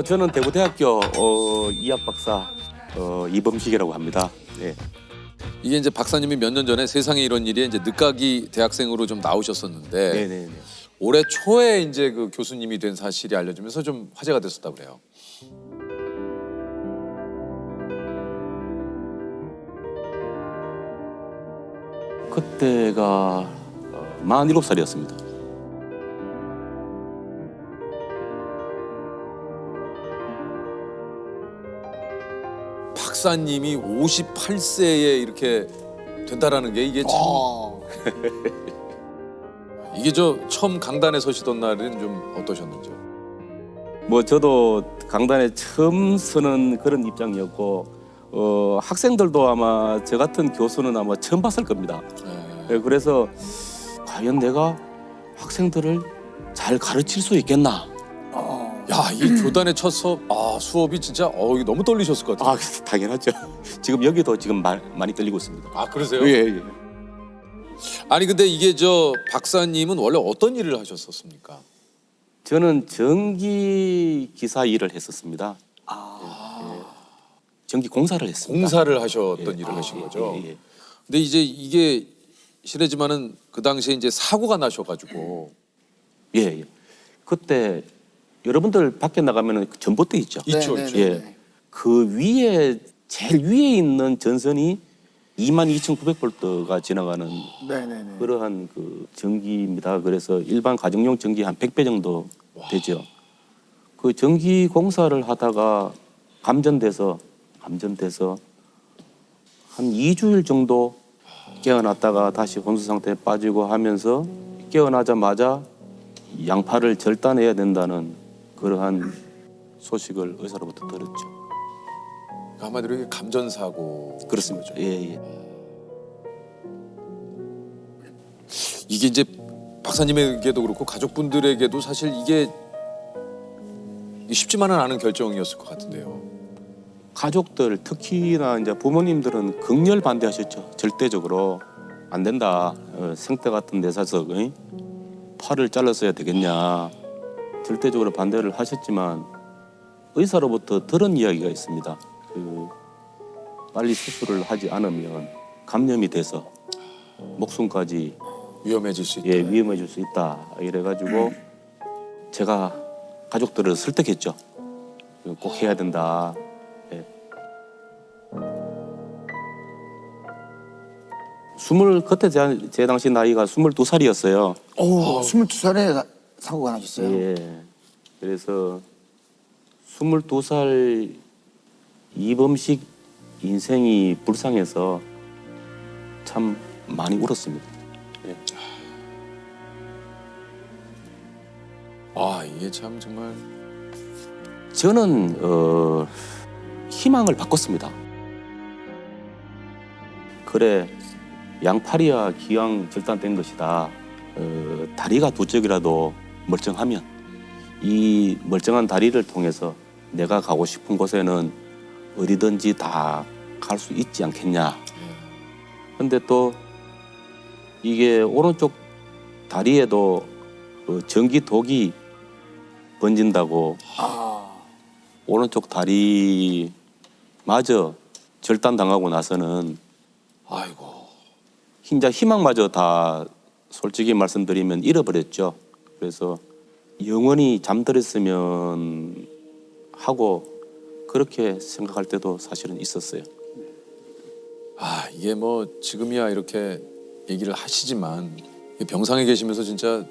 저는 대구대학교 이학 박사 이범식이라고 합니다. 네. 이게 이제 박사님이 몇 년 전에 세상에 이런 일이 이제 늦가기 대학생으로 좀 나오셨었는데 네네네. 올해 초에 이제 그 교수님이 된 사실이 알려지면서 좀 화제가 됐었다고 그래요. 그때가 47살이었습니다. 박사님이 58세에 이렇게 된다라는 게 이게 참 이게 저 처음 강단에 서시던 날은 좀 어떠셨는지요? 저도 강단에 처음 서는 그런 입장이었고 학생들도 아마 저 같은 교수는 아마 처음 봤을 겁니다. 네, 그래서 과연 내가 학생들을 잘 가르칠 수 있겠나? 야, 이 교단의 첫 수업, 수업이 진짜 이게 너무 떨리셨을 것 같아요. 당연하죠. 지금 여기도 지금 많이 떨리고 있습니다. 그러세요? 예. 아니 근데 이게 저 박사님은 원래 어떤 일을 하셨었습니까? 저는 전기 기사 일을 했었습니다. 예. 전기 공사를 했습니다. 공사를 하셨던 일을 하신 거죠. 예. 근데 이제 이게 실례지만은 그 당시에 이제 사고가 나셔가지고 예. 그때 여러분들 밖에 나가면은 전봇대 있죠. 있죠. 예. 그 위에 제일 위에 있는 전선이 22,900볼트가 지나가는 그러한 그 전기입니다. 그래서 일반 가정용 전기 한 100배 정도 되죠. 그 전기 공사를 하다가 감전돼서 한 2주일 정도 깨어났다가 다시 혼수 상태에 빠지고 하면서 깨어나자마자 양팔을 절단해야 된다는 그러한 소식을 의사로부터 들었죠. 한마디로 이게 감전사고. 그렇습니다. 예. 이게 이제 박사님에게도 그렇고 가족분들에게도 사실 이게 쉽지만은 않은 결정이었을 것 같은데요. 가족들 특히나 이제 부모님들은 극렬 반대하셨죠. 절대적으로 안 된다. 생태 같은 데 사서 팔을 잘랐어야 되겠냐. 절대적으로 반대를 하셨지만 의사로부터 들은 이야기가 있습니다. 빨리 수술을 하지 않으면 감염이 돼서 목숨까지 위험해질 수 있다. 위험해질 수 있다. 이래가지고 제가 가족들을 설득했죠. 꼭 해야 된다. 그때 제 당시 나이가 22살이었어요. 22살에 사고가 나셨어요? 예. 그래서 22살 이범식 인생이 불쌍해서 참 많이 울었습니다. 예. 이게 참 정말 저는 희망을 바꿨습니다. 그래, 양팔이야 기왕 절단된 것이다. 다리가 두 쪽이라도 멀쩡하면 이 멀쩡한 다리를 통해서 내가 가고 싶은 곳에는 어디든지 다 갈 수 있지 않겠냐. 근데 또 이게 오른쪽 다리에도 전기독이 번진다고 오른쪽 다리마저 절단당하고 나서는 아이고. 진짜 희망마저 다 솔직히 말씀드리면 잃어버렸죠. 그래서 영원히 잠들었으면 하고 그렇게 생각할 때도 사실은 있었어요. 이게 뭐 지금이야 이렇게 얘기를 하시지만 병상에 계시면서 진짜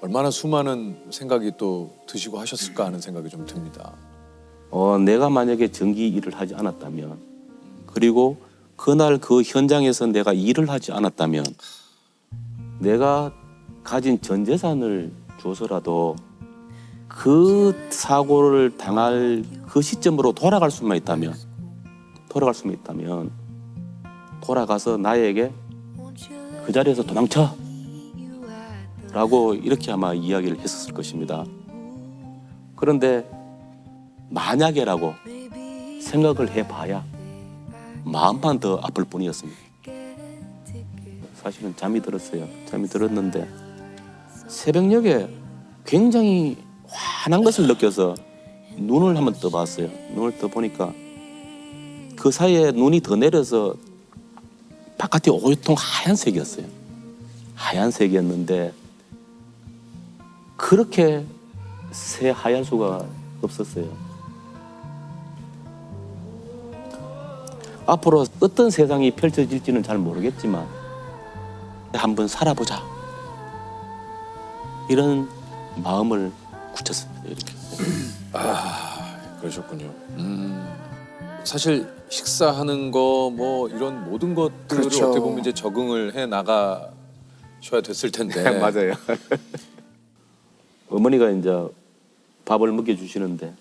얼마나 수많은 생각이 또 드시고 하셨을까 하는 생각이 좀 듭니다. 내가 만약에 전기 일을 하지 않았다면 그리고 그날 그 현장에서 내가 일을 하지 않았다면 내가 가진 전 재산을 줘서라도 그 사고를 당할 그 시점으로 돌아갈 수만 있다면 돌아가서 나에게 그 자리에서 도망쳐 라고 이렇게 아마 이야기를 했었을 것입니다. 그런데 만약에라고 생각을 해봐야 마음만 더 아플 뿐이었습니다. 사실은 잠이 들었어요. 잠이 들었는데 새벽녘에 굉장히 환한 것을 느껴서 눈을 한번 떠봤어요. 눈을 떠보니까 그 사이에 눈이 더 내려서 바깥이 오유통 하얀색이었어요. 하얀색이었는데 그렇게 새하얄 수가 없었어요. 앞으로 어떤 세상이 펼쳐질지는 잘 모르겠지만 한번 살아보자. 이런 마음을 굳혔습니다. 이렇게. 그러셨군요. 사실 식사하는 거 뭐 이런 모든 것들을 그렇죠. 어떻게 보면 이제 적응을 해 나가셔야 됐을 텐데. 맞아요. 어머니가 이제 밥을 먹여주시는데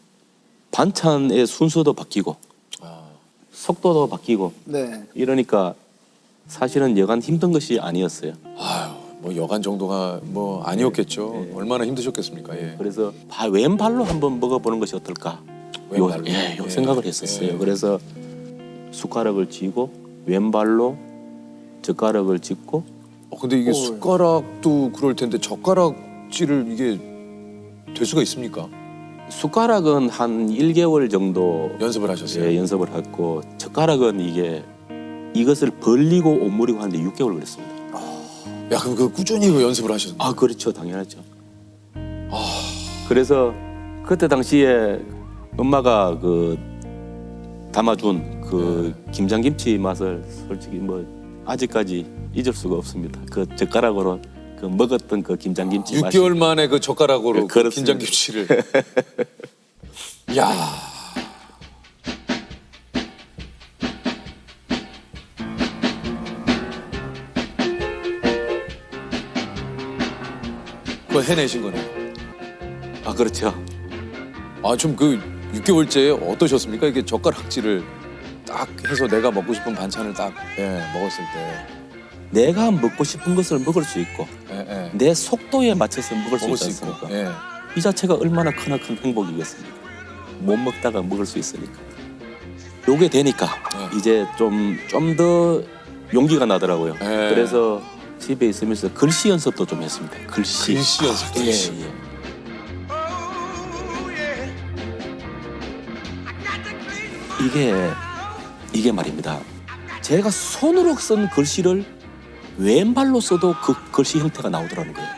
반찬의 순서도 바뀌고 속도도 바뀌고 네. 이러니까 사실은 여간 힘든 것이 아니었어요. 아유, 뭐 여간 정도가 뭐 아니었겠죠. 얼마나 힘드셨겠습니까? 예. 그래서 왼발로 한번 먹어보는 것이 어떨까? 왼발로? 요 생각을 했었어요. 예. 그래서 숟가락을 쥐고 왼발로 젓가락을 짚고 근데 이게 숟가락도 그럴 텐데 젓가락질을 이게 될 수가 있습니까? 숟가락은 한 1개월 정도 연습을 하셨어요? 예, 연습을 했고 젓가락은 이것을 벌리고 오므리고 하는데 6개월 걸렸습니다. 야, 그럼 그 꾸준히 그 연습을 하셨나요? 아, 그렇죠. 당연하죠. 그래서 그때 당시에 엄마가 그 담아준 그 김장김치 맛을 솔직히 뭐 아직까지 잊을 수가 없습니다. 그 젓가락으로 그 먹었던 그 김장김치 맛이. 6개월 만에 그 젓가락으로 그 그렇습니다. 김장김치를. 야. 그걸 해내신 거네요. 아, 그렇죠. 아, 좀 그 6개월째 어떠셨습니까? 이게 젓가락질을 딱 해서 내가 먹고 싶은 반찬을 딱 먹었을 때. 내가 먹고 싶은 것을 먹을 수 있고 예. 내 속도에 맞춰서 먹을 수 먹을 있지 수 있고. 않습니까? 예. 이 자체가 얼마나 크나큰 행복이겠습니까? 못 먹다가 먹을 수 있으니까. 요게 되니까 이제 좀 더 용기가 나더라고요. 네. 그래서 집에 있으면서 글씨 연습도 좀 했습니다. 글씨 연습도 예, 했어요. 예. 이게 말입니다. 제가 손으로 쓴 글씨를 왼발로 써도 그 글씨 형태가 나오더라는 거예요.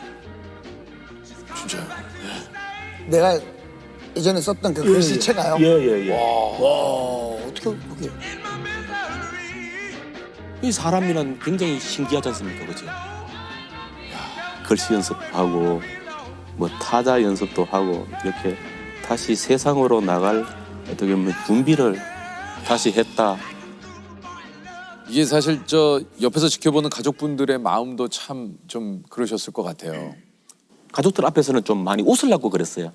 진짜요? 내가 예전에 썼던 그 글씨체가요? 예. 와, 어떻게 그게? 이 사람이란 굉장히 신기하지 않습니까, 그죠? 글씨 연습하고 뭐 타자 연습도 하고 이렇게 다시 세상으로 나갈 어떻게 보면 준비를 다시 했다. 이게 사실 저 옆에서 지켜보는 가족분들의 마음도 참 좀 그러셨을 것 같아요. 가족들 앞에서는 좀 많이 웃으려고 그랬어요.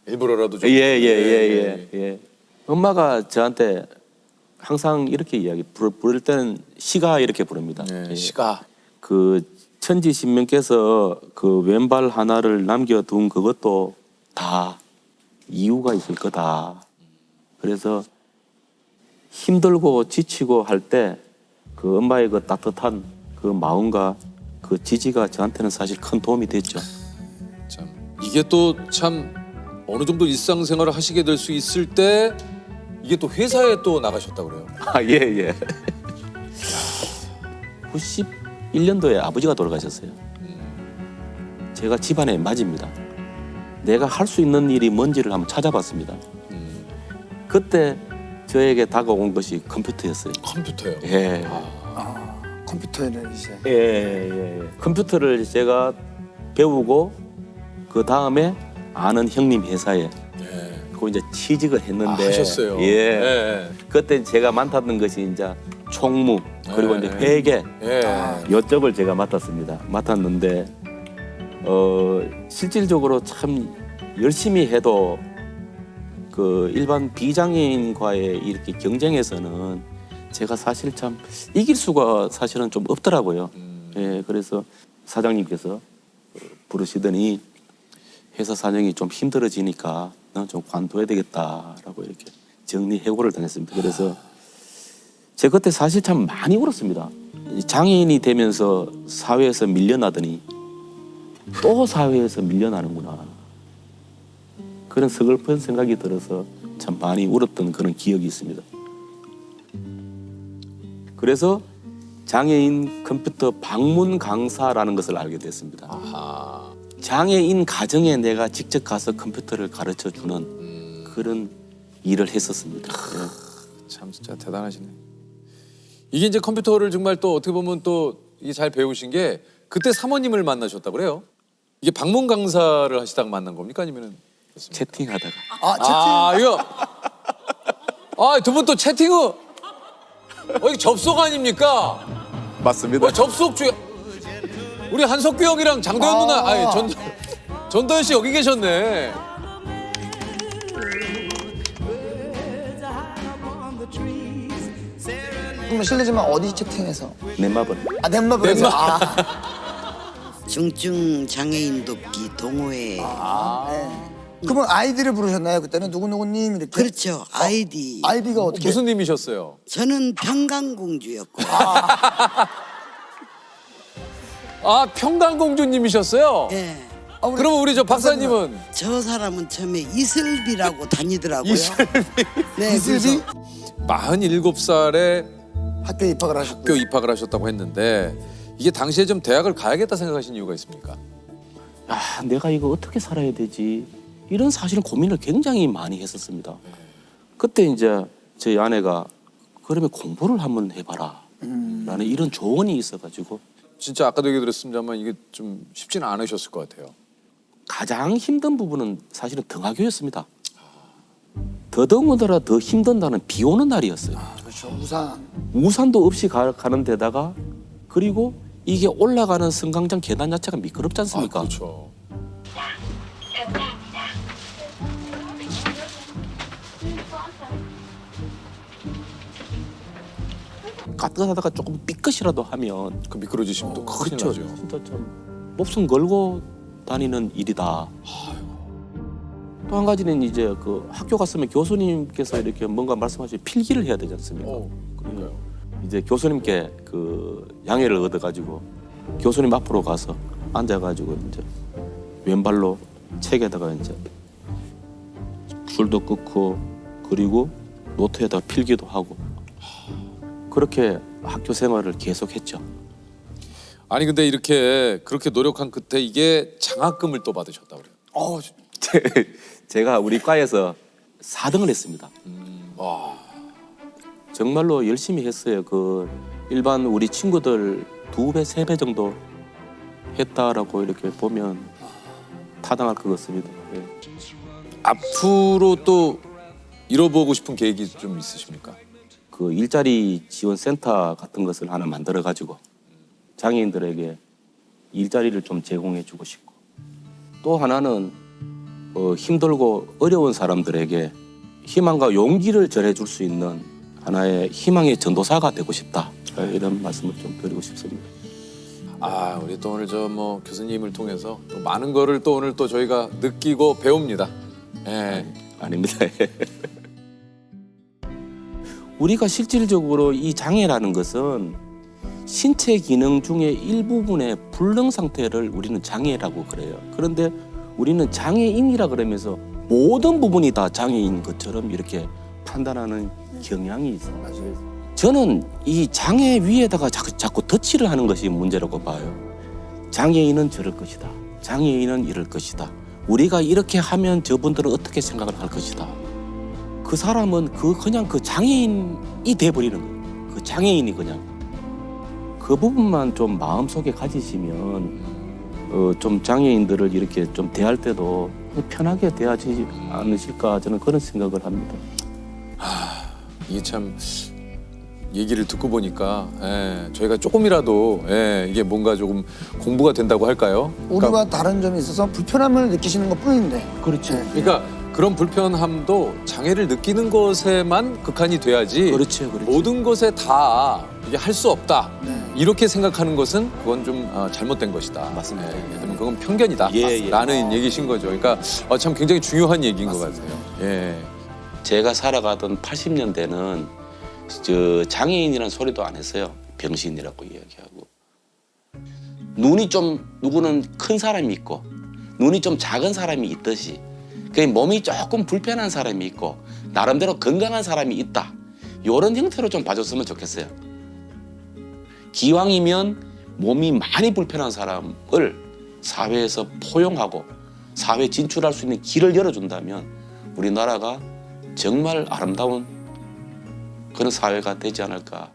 일부러라도 좀. 예. 엄마가 저한테 항상 이렇게 부를 때는 시가 이렇게 부릅니다. 네, 예. 시가. 그 천지신명께서 그 왼발 하나를 남겨둔 그것도 다 이유가 있을 거다. 그래서 힘들고 지치고 할 때 그 엄마의 그 따뜻한 그 마음과 그 지지가 저한테는 사실 큰 도움이 됐죠. 참 이게 또 참 어느 정도 일상생활을 하시게 될 수 있을 때 이게 또 회사에 또 나가셨다 그래요. 아, 예. 91년도에 아버지가 돌아가셨어요. 제가 집안의 맞입니다. 내가 할 수 있는 일이 뭔지를 한번 찾아봤습니다. 그때 저에게 다가온 것이 컴퓨터였어요. 컴퓨터요. 예. 컴퓨터에는 이제 예. 컴퓨터를 제가 배우고 그 다음에 아는 형님 회사에 예. 그 이제 취직을 했는데 하셨어요. 예. 그때 제가 맡았던 것이 이제 총무 그리고 이제 회계 이쪽을 제가 맡았는데 실질적으로 참 열심히 해도 그 일반 비장애인과의 이렇게 경쟁에서는 제가 사실 참 이길 수가 사실은 좀 없더라고요. 예, 그래서 사장님께서 부르시더니 회사 사정이 좀 힘들어지니까 너는 좀 관둬야 되겠다라고 이렇게 정리해고를 당했습니다. 그래서 제가 그때 사실 참 많이 울었습니다. 장애인이 되면서 사회에서 밀려나더니 또 사회에서 밀려나는구나. 그런 서글픈 생각이 들어서 참 많이 울었던 그런 기억이 있습니다. 그래서 장애인 컴퓨터 방문 강사라는 것을 알게 됐습니다. 아하. 장애인 가정에 내가 직접 가서 컴퓨터를 가르쳐주는 그런 일을 했었습니다. 참 진짜 대단하시네. 이게 이제 컴퓨터를 정말 또 어떻게 보면 또 이게 잘 배우신 게 그때 사모님을 만나셨다 그래요? 이게 방문 강사를 하시다가 만난 겁니까 아니면은 채팅하다가 이거 두 분 또 채팅을 이게 접속 아닙니까? 맞습니다. 접속 중 우리 한석규 형이랑 장도연 누나 전도연 씨 여기 계셨네. 그러면 실례지만 어디 채팅해서? 넷마블. 넷마블에서. 중증 장애인 돕기 동호회. 네. 그러면 아이디를 부르셨나요? 그때는 누구누구님 이렇게? 그렇죠. 아이디. 아이디가 어떻게? 무슨 님이셨어요? 저는 평강공주였고. 평강공주님이셨어요? 예. 그러면 우리 저 박사님은 저 사람은 처음에 이슬비라고 다니더라고요. 네, 이슬비? 47살에 학교 입학을 하셨고. 학교 입학을 하셨다고 했는데 이게 당시에 좀 대학을 가야겠다 생각하신 이유가 있습니까? 내가 이거 어떻게 살아야 되지? 이런 사실 고민을 굉장히 많이 했었습니다. 그때 이제 저희 아내가 그러면 공부를 한번 해봐라 라는 이런 조언이 있어가지고 진짜 아까도 얘기 드렸습니다만 이게 좀 쉽지는 않으셨을 것 같아요. 가장 힘든 부분은 사실은 등하교였습니다. 더더군다나 더 힘든 날은 비 오는 날이었어요. 그렇죠. 우산. 우산도 없이 가는 데다가 그리고 이게 올라가는 승강장 계단 자체가 미끄럽지 않습니까? 그렇죠. 까뜩하다가 조금 삐끗이라도 하면 그 미끄러지시면 또 큰일 그렇죠. 나죠. 진짜 참 목숨 걸고 다니는 일이다. 또 한 가지는 이제 그 학교 갔으면 교수님께서 이렇게 뭔가 말씀하시면 필기를 해야 되지 않습니까? 그러니까요. 이제 교수님께 그 양해를 얻어가지고 교수님 앞으로 가서 앉아가지고 이제 왼발로 책에다가 이제 줄도 끊고 그리고 노트에다가 필기도 하고 그렇게 학교 생활을 계속했죠. 아니 근데 이렇게 그렇게 노력한 끝에 이게 장학금을 또 받으셨다 그래요. 제가 우리 과에서 4등을 했습니다. 와. 정말로 열심히 했어요. 그 일반 우리 친구들 2배, 3배 정도 했다라고 이렇게 보면 타당할 것 같습니다. 예. 앞으로 또 이뤄보고 싶은 계획이 좀 있으십니까? 그 일자리 지원 센터 같은 것을 하나 만들어 가지고 장애인들에게 일자리를 좀 제공해 주고 싶고 또 하나는 힘들고 어려운 사람들에게 희망과 용기를 전해 줄 수 있는 하나의 희망의 전도사가 되고 싶다. 이런 말씀을 좀 드리고 싶습니다. 우리 또 오늘 저 뭐 교수님을 통해서 또 많은 거를 또 오늘 또 저희가 느끼고 배웁니다. 예. 아닙니다. 우리가 실질적으로 이 장애라는 것은 신체 기능 중에 일부분의 불능 상태를 우리는 장애라고 그래요. 그런데 우리는 장애인이라 그러면서 모든 부분이 다 장애인 것처럼 이렇게 판단하는 경향이 있어요. 저는 이 장애 위에다가 자꾸 덧칠을 하는 것이 문제라고 봐요. 장애인은 저럴 것이다. 장애인은 이럴 것이다. 우리가 이렇게 하면 저분들은 어떻게 생각을 할 것이다. 그 사람은 그냥 그 장애인이 돼버리는 거예요. 그 장애인이 그냥. 그 부분만 좀 마음속에 가지시면 좀 장애인들을 이렇게 좀 대할 때도 편하게 대하지 않으실까 저는 그런 생각을 합니다. 이게 참 얘기를 듣고 보니까 저희가 조금이라도 이게 뭔가 조금 공부가 된다고 할까요? 우리가 다른 점이 있어서 불편함을 느끼시는 것 뿐인데. 그렇죠. 그러니까 그런 불편함도 장애를 느끼는 것에만 극한이 돼야지 그렇죠. 모든 것에 다 이게 할 수 없다. 네. 이렇게 생각하는 것은 그건 좀 잘못된 것이다. 맞습니다. 그러면 그건 편견이다. 예. 라는 얘기신 거죠. 그러니까 참 굉장히 중요한 얘기인 것 같아요. 예. 제가 살아가던 80년대는 저 장애인이라는 소리도 안 했어요. 병신이라고 이야기하고. 눈이 좀 누구는 큰 사람이 있고 눈이 좀 작은 사람이 있듯이 그 몸이 조금 불편한 사람이 있고 나름대로 건강한 사람이 있다. 이런 형태로 좀 봐줬으면 좋겠어요. 기왕이면 몸이 많이 불편한 사람을 사회에서 포용하고 사회에 진출할 수 있는 길을 열어준다면 우리나라가 정말 아름다운 그런 사회가 되지 않을까